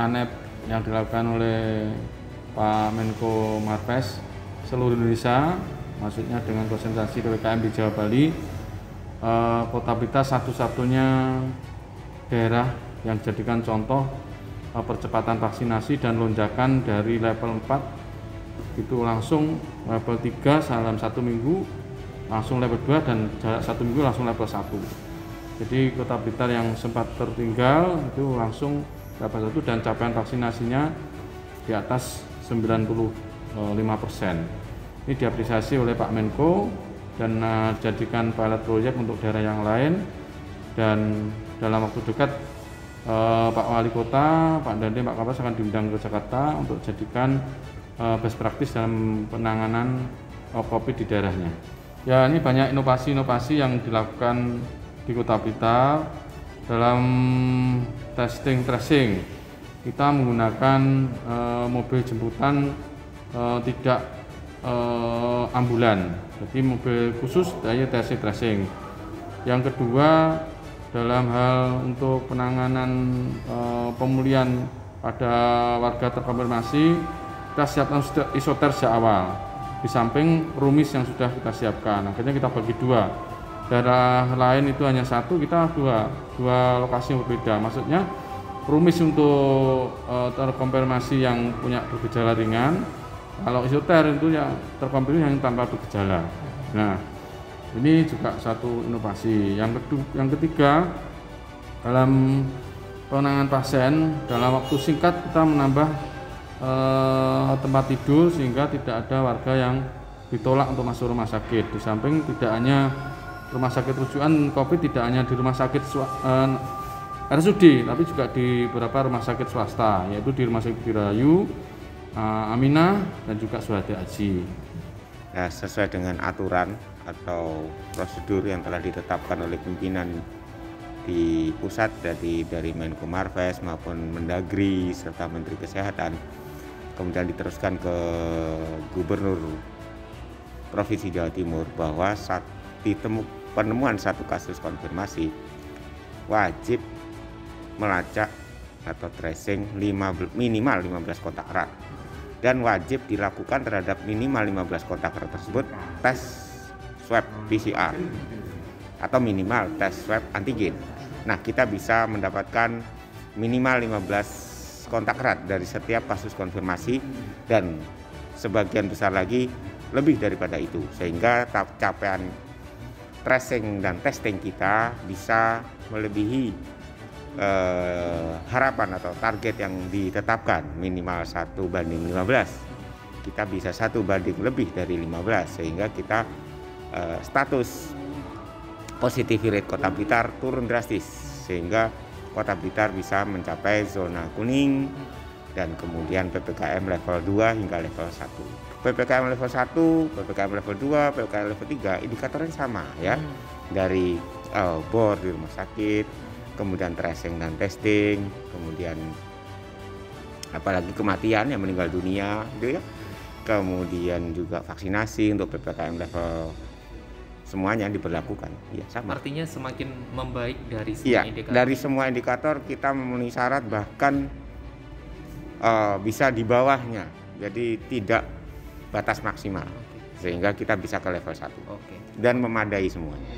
SANEP yang dilakukan oleh Pak Menko Marves seluruh Indonesia, maksudnya dengan konsentrasi PPKM di Jawa Bali, Kota Blitar satu-satunya daerah yang dijadikan contoh percepatan vaksinasi dan lonjakan dari level 4 itu langsung level 3 dalam 1 minggu, langsung level 2, dan jarak 1 minggu langsung level 1. Jadi Kota Blitar yang sempat tertinggal itu langsung level 1 dan capaian vaksinasinya di atas 95%. Ini diapresiasi oleh Pak Menko dan jadikan pilot project untuk daerah yang lain, dan dalam waktu dekat Pak Wali Kota, Pak Dandim, Pak Kapolres akan diundang ke Jakarta untuk jadikan best practice dalam penanganan COVID di daerahnya. Ya, ini banyak inovasi-inovasi yang dilakukan di Kota Blitar dalam testing tracing. Kita menggunakan mobil jemputan tidak ambulan, jadi mobil khusus dari testing tracing. Yang kedua, dalam hal untuk penanganan pemulihan pada warga terkonfirmasi, kita siapkan isoter sejak awal. Di samping rumis yang sudah kita siapkan, akhirnya kita bagi dua. Daerah lain itu hanya satu, kita dua lokasi yang berbeda. Maksudnya rumis untuk terkonfirmasi yang punya bergejala ringan, kalau isoter itu yang terkonfirmasi yang tanpa bergejala. Nah, ini juga satu inovasi. Yang ketiga, dalam penanganan pasien dalam waktu singkat kita menambah tempat tidur sehingga tidak ada warga yang ditolak untuk masuk rumah sakit. Di samping tidak hanya rumah sakit rujukan COVID, tidak hanya di rumah sakit RSUD, tapi juga di beberapa rumah sakit swasta, yaitu di Rumah Sakit Dirayu, Aminah, dan juga Suhadi Haji. Nah, sesuai dengan aturan atau prosedur yang telah ditetapkan oleh pimpinan di pusat dari Menko Marves maupun Mendagri serta Menteri Kesehatan, kemudian diteruskan ke Gubernur Provinsi Jawa Timur bahwa saat penemuan satu kasus konfirmasi wajib melacak atau tracing minimal 15 kontak erat, dan wajib dilakukan terhadap minimal 15 kontak erat tersebut tes swab PCR atau minimal tes swab antigen. Nah, kita bisa mendapatkan minimal 15 kontak erat dari setiap kasus konfirmasi, dan sebagian besar lagi lebih daripada itu, sehingga capaian tracing dan testing kita bisa melebihi harapan atau target yang ditetapkan minimal 1:15. Kita bisa 1 lebih dari 15, sehingga kita status positivity rate Kota Blitar turun drastis, sehingga Kota Blitar bisa mencapai zona kuning dan kemudian PPKM level 2 hingga level 1. PPKM level 1, PPKM level 2, PPKM level 3 indikatornya sama ya. Dari bor di rumah sakit, kemudian tracing dan testing, kemudian apalagi kematian yang meninggal dunia gitu ya. Kemudian juga vaksinasi untuk PPKM level semuanya diberlakukan. Ya, sama. Artinya semakin membaik dari semua ya, indikator. Dari semua indikator kita memenuhi syarat, bahkan bisa di bawahnya. Jadi tidak batas maksimal. Sehingga kita bisa ke level 1. Dan memadai semuanya.